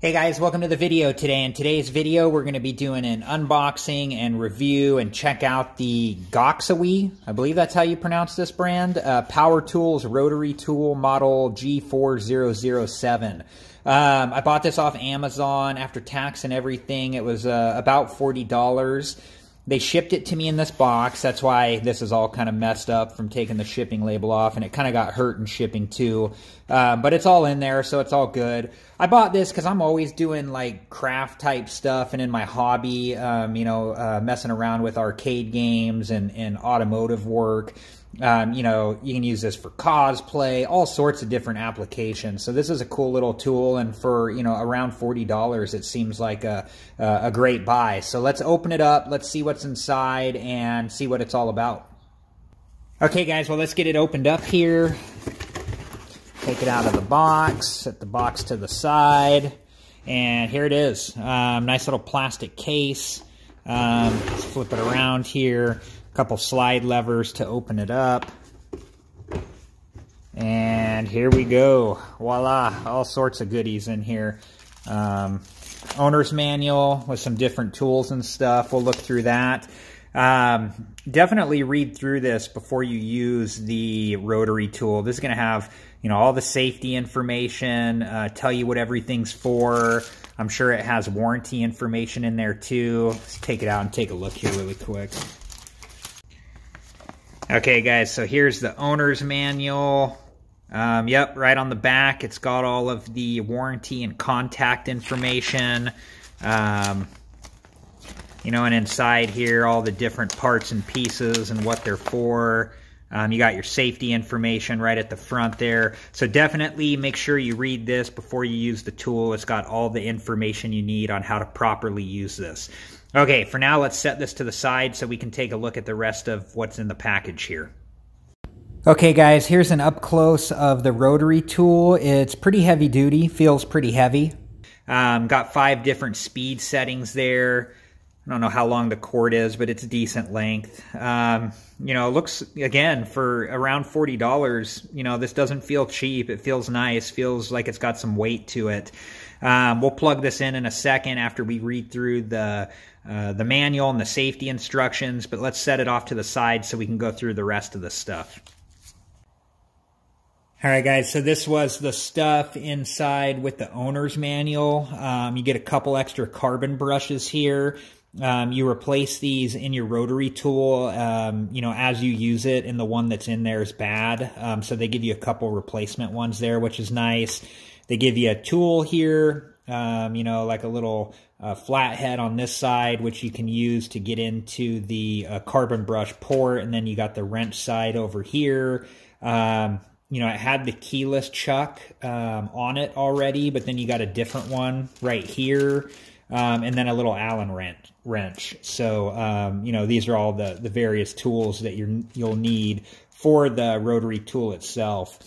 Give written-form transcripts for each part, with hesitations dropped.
Hey guys, welcome to the video today. In today's video, we're going to be doing an unboxing and review and check out the Goxawee, I believe that's how you pronounce this brand, Power Tools Rotary Tool Model G4007. I bought this off Amazon after tax and everything. It was about $40. They shipped it to me in this box. That's why this is all kind of messed up from taking the shipping label off, and it kind of got hurt in shipping too. But it's all in there, so it's all good. I bought this because I'm always doing like craft type stuff and in my hobby, messing around with arcade games and automotive work. You can use this for cosplay, all sorts of different applications. So this is a cool little tool, and for, around $40, it seems like a great buy. So let's open it up, let's see what's inside and see what it's all about. Okay guys, well let's get it opened up here. Take it out of the box, set the box to the side, and here it is. Nice little plastic case. Let's flip it around here. A couple slide levers to open it up. And here we go. Voila, all sorts of goodies in here. Owner's manual with some different tools and stuff. We'll look through that. Definitely read through this before you use the rotary tool. This is going to have, all the safety information, tell you what everything's for. I'm sure it has warranty information in there too. Let's take it out and take a look here really quick. Okay guys, so here's the owner's manual. Yep, right on the back, it's got all of the warranty and contact information. And inside here, all the different parts and pieces and what they're for. You got your safety information right at the front there. So definitely make sure you read this before you use the tool. It's got all the information you need on how to properly use this. Okay, for now, let's set this to the side so we can take a look at the rest of what's in the package here. Okay guys, here's an up close of the rotary tool. It's pretty heavy duty, feels pretty heavy. Got 5 different speed settings there. I don't know how long the cord is, but it's a decent length. It looks, again, for around $40, this doesn't feel cheap. It feels nice, feels like it's got some weight to it. We'll plug this in a second after we read through the manual and the safety instructions, but let's set it off to the side so we can go through the rest of the stuff. All right, guys, so this was the stuff inside with the owner's manual. You get a couple extra carbon brushes here. You replace these in your rotary tool, as you use it, and the one that's in there is bad. So they give you a couple replacement ones there, which is nice. They give you a tool here, like a little flathead on this side, which you can use to get into the carbon brush port, and then you got the wrench side over here. It had the keyless chuck on it already, but then you got a different one right here, and then a little Allen wrench. So, these are all the various tools that you'll need for the rotary tool itself.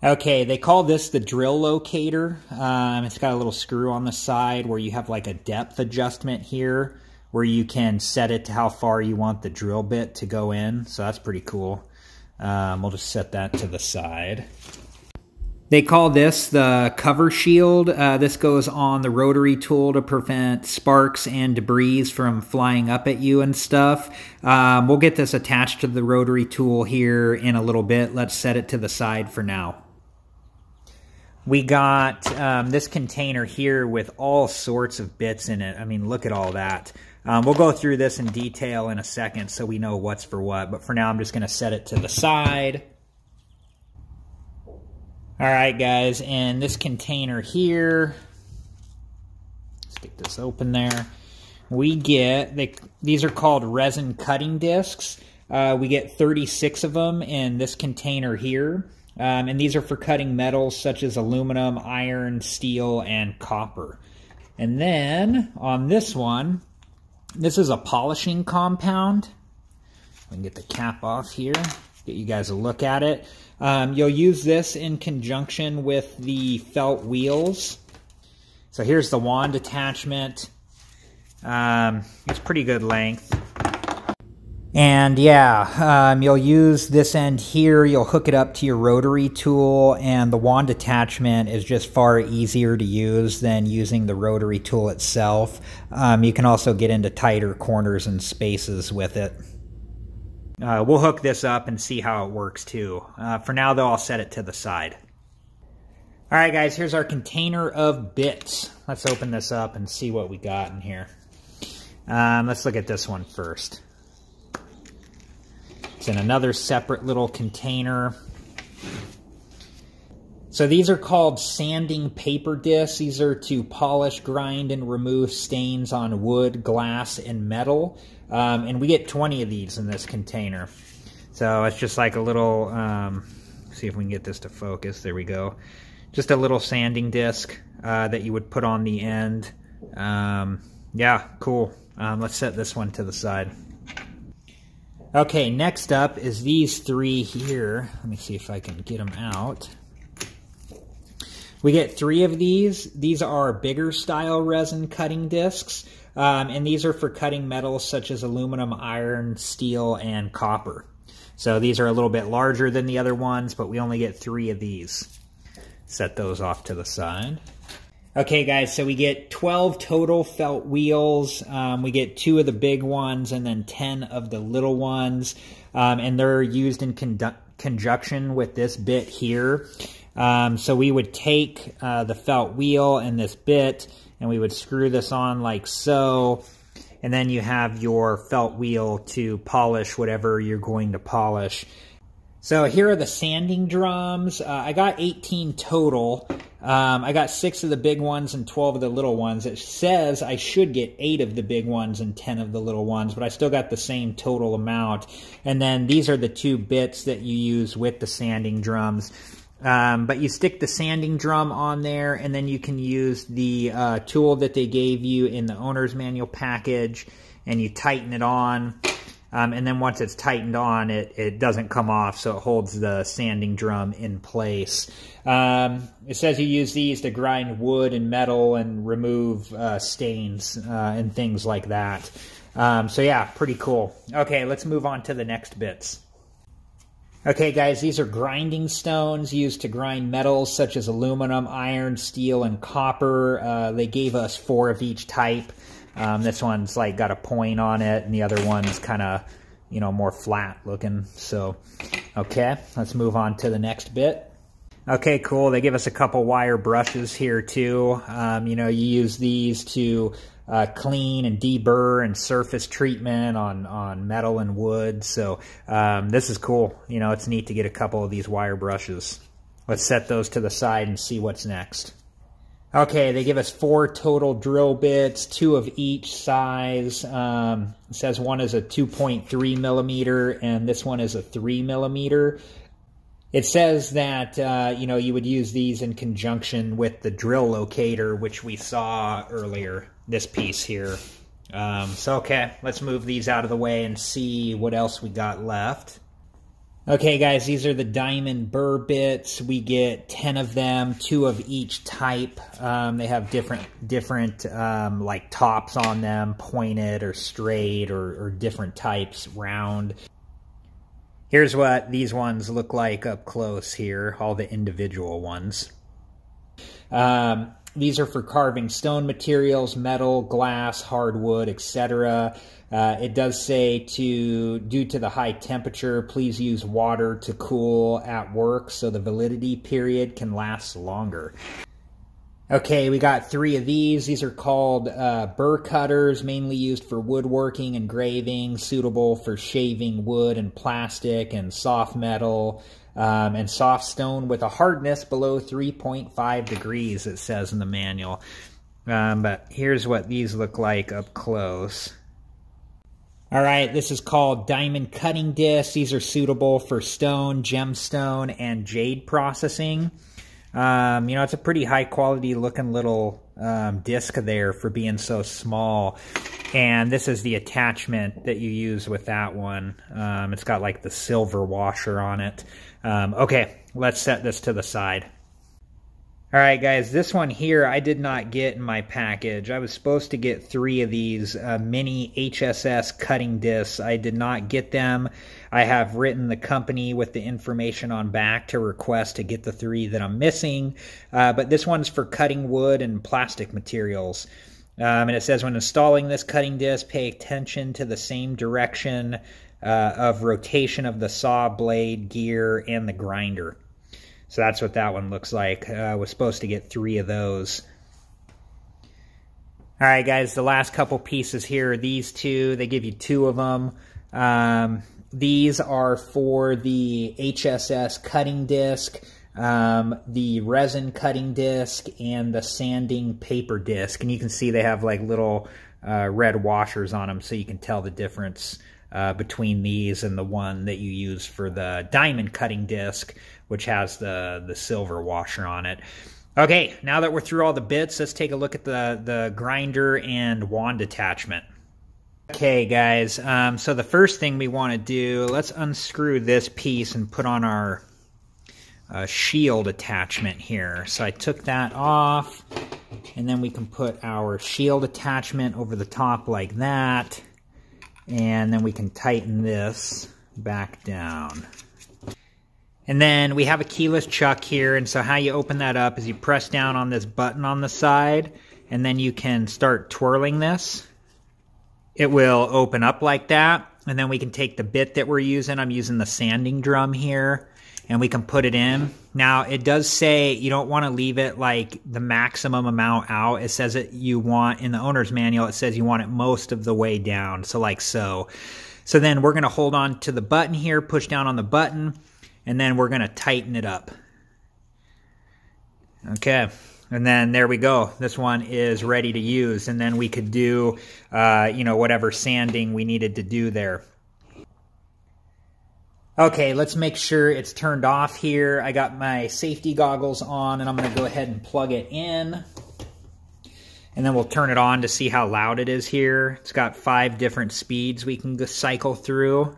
Okay, they call this the drill locator. It's got a little screw on the side where you have like a depth adjustment here where you can set it to how far you want the drill bit to go in. So that's pretty cool. We'll just set that to the side. They call this the cover shield. This goes on the rotary tool to prevent sparks and debris from flying up at you and stuff. We'll get this attached to the rotary tool here in a little bit. Let's set it to the side for now. We got this container here with all sorts of bits in it. I mean, look at all that. We'll go through this in detail in a second so we know what's for what, but for now I'm just going to set it to the side. Alright guys, and this container here, let's get this open there. We get, these are called Resin Cutting Discs. We get 36 of them in this container here. And these are for cutting metals such as aluminum, iron, steel, and copper. And then on this one, this is a polishing compound. I can get the cap off here, get you guys a look at it. You'll use this in conjunction with the felt wheels. So here's the wand attachment. It's pretty good length. And yeah, you'll use this end here, you'll hook it up to your rotary tool, and the wand attachment is just far easier to use than using the rotary tool itself. You can also get into tighter corners and spaces with it. We'll hook this up and see how it works too. For now though, I'll set it to the side. Alright guys, here's our container of bits. Let's open this up and see what we got in here. Let's look at this one first. It's in another separate little container. So these are called sanding paper discs. These are to polish, grind, and remove stains on wood, glass, and metal. And we get 20 of these in this container. So it's just like a little, see if we can get this to focus. There we go. Just a little sanding disc that you would put on the end. Yeah, cool. Let's set this one to the side. Okay, next up is these three here. Let me see if I can get them out. We get 3 of these. These are bigger style resin cutting discs. And these are for cutting metals such as aluminum, iron, steel, and copper. So these are a little bit larger than the other ones, but we only get 3 of these. Set those off to the side. Okay guys, so we get 12 total felt wheels. We get 2 of the big ones and then 10 of the little ones. And they're used in conjunction with this bit here. So we would take the felt wheel and this bit and we would screw this on like so. And then you have your felt wheel to polish whatever you're going to polish. So here are the sanding drums. I got 18 total. I got 6 of the big ones and 12 of the little ones. It says I should get 8 of the big ones and 10 of the little ones, but I still got the same total amount. And then these are the 2 bits that you use with the sanding drums. But you stick the sanding drum on there, and then you can use the tool that they gave you in the owner's manual package, and you tighten it on. And then once it's tightened on, it doesn't come off, so it holds the sanding drum in place. It says you use these to grind wood and metal and remove stains and things like that. So yeah, pretty cool. Okay, let's move on to the next bits. Okay guys, these are grinding stones used to grind metals such as aluminum, iron, steel, and copper. They gave us 4 of each type. This one's like got a point on it, and the other one's kind of, you know, more flat looking. So, okay, let's move on to the next bit. Okay, cool. They give us a couple wire brushes here too. You know, you use these to clean and deburr and surface treatment on metal and wood. So this is cool. You know, it's neat to get a couple of these wire brushes. Let's set those to the side and see what's next. Okay, they give us 4 total drill bits, 2 of each size. It says one is a 2.3 millimeter and this one is a 3 millimeter. It says that, you know, you would use these in conjunction with the drill locator, which we saw earlier, this piece here. So, okay, let's move these out of the way and see what else we got left. Okay, guys, these are the diamond Bur Bits. We get 10 of them, 2 of each type. They have different like tops on them, pointed or straight or different types, round. Here's what these ones look like up close here, all the individual ones. These are for carving stone materials, metal, glass, hardwood, etc. It does say due to the high temperature, please use water to cool at work so the validity period can last longer. Okay, we got 3 of these. These are called Burr Cutters, mainly used for woodworking, engraving, suitable for shaving wood and plastic and soft metal and soft stone with a hardness below 3.5 degrees, it says in the manual. But here's what these look like up close. All right, this is called Diamond Cutting Disc. These are suitable for stone, gemstone, and jade processing. You know, it's a pretty high quality looking little disc there for being so small. And this is the attachment that you use with that one. It's got like the silver washer on it. Okay, let's set this to the side. All right, guys, this one here I did not get in my package. I was supposed to get 3 of these mini Hss cutting discs. I did not get them. I have written the company with the information on back to request to get the 3 that I'm missing. But this one's for cutting wood and plastic materials. And it says, when installing this cutting disc, pay attention to the same direction of rotation of the saw blade, gear, and the grinder. So that's what that one looks like. Was supposed to get 3 of those. All right, guys, the last couple pieces here are these 2. They give you 2 of them. These are for the Hss cutting disc, the resin cutting disc, and the sanding paper disc. And you can see they have like little red washers on them, so you can tell the difference between these and the one that you use for the diamond cutting disc, which has the silver washer on it. Okay, now that we're through all the bits, let's take a look at the grinder and wand attachment. Okay, guys, so the first thing we want to do, let's unscrew this piece and put on our shield attachment here. So I took that off, and then we can put our shield attachment over the top like that, and then we can tighten this back down. And then we have a keyless chuck here, and so how you open that up is you press down on this button on the side, and then you can start twirling this. It will open up like that, and then we can take the bit that we're using. I'm using the sanding drum here, and we can put it in. Now, it does say you don't want to leave it like the maximum amount out. It says that you want, in the owner's manual, it says you want it most of the way down, so like so. So then we're going to hold on to the button here, push down on the button, and then we're going to tighten it up. Okay, and then there we go. This one is ready to use, and then we could do, you know, whatever sanding we needed to do there. Okay, let's make sure it's turned off here. I got my safety goggles on, and I'm going to go ahead and plug it in. And then we'll turn it on to see how loud it is here. It's got 5 different speeds we can cycle through.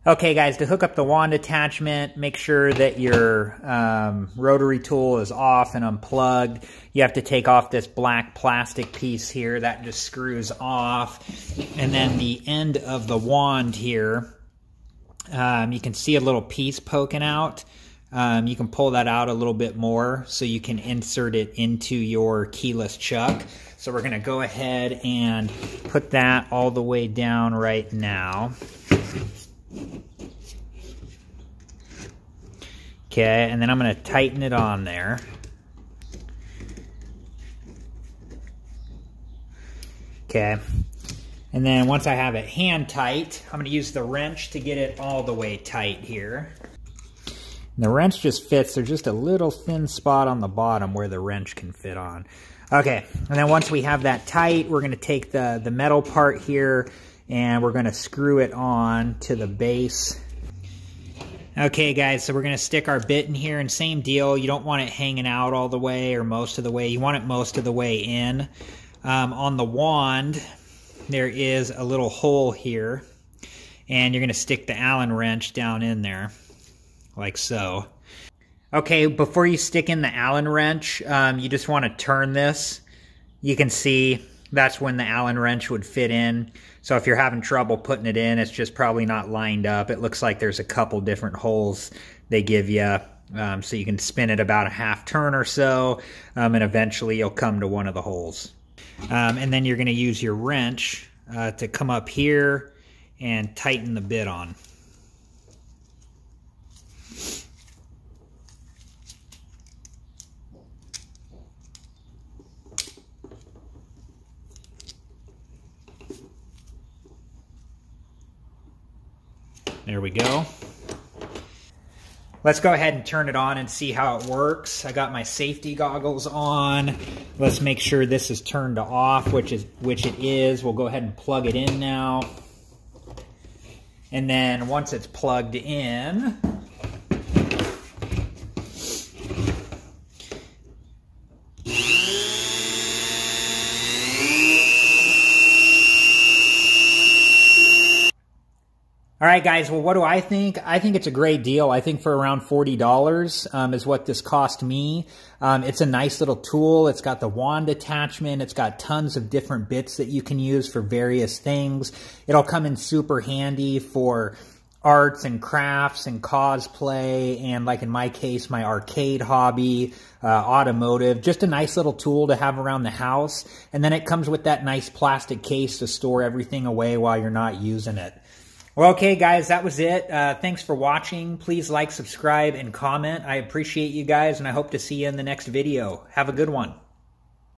Okay, guys, to hook up the wand attachment, make sure that your rotary tool is off and unplugged. You have to take off this black plastic piece here. That just screws off. And then the end of the wand here, you can see a little piece poking out. You can pull that out a little bit more so you can insert it into your keyless chuck. So we're going to go ahead and put that all the way down right now. Okay, and then I'm going to tighten it on there. Okay, and then once I have it hand tight, I'm going to use the wrench to get it all the way tight here. And the wrench just fits. There's just a little thin spot on the bottom where the wrench can fit on. Okay, and then once we have that tight, we're going to take the metal part here and we're going to screw it on to the base. Okay, guys, so we're going to stick our bit in here, and same deal. You don't want it hanging out all the way or most of the way. You want it most of the way in. On the wand, there is a little hole here, and you're going to stick the Allen wrench down in there, like so. Okay, before you stick in the Allen wrench, you just want to turn this. You can see that's when the Allen wrench would fit in. So if you're having trouble putting it in, it's just probably not lined up. It looks like there's a couple different holes they give you. So you can spin it about a half turn or so, and eventually you'll come to one of the holes. And then you're going to use your wrench to come up here and tighten the bit on. There we go. Let's go ahead and turn it on and see how it works. I got my safety goggles on. Let's make sure this is turned to off, which it is. We'll go ahead and plug it in now. And then once it's plugged in, All right, guys, well, what do I think? I think it's a great deal. I think for around $40 is what this cost me. It's a nice little tool. It's got the wand attachment. It's got tons of different bits that you can use for various things. It'll come in super handy for arts and crafts and cosplay and, like in my case, my arcade hobby, automotive. Just a nice little tool to have around the house. And then it comes with that nice plastic case to store everything away while you're not using it. Well, okay, guys, that was it. Thanks for watching. Please like, subscribe, and comment. I appreciate you guys, and I hope to see you in the next video. Have a good one.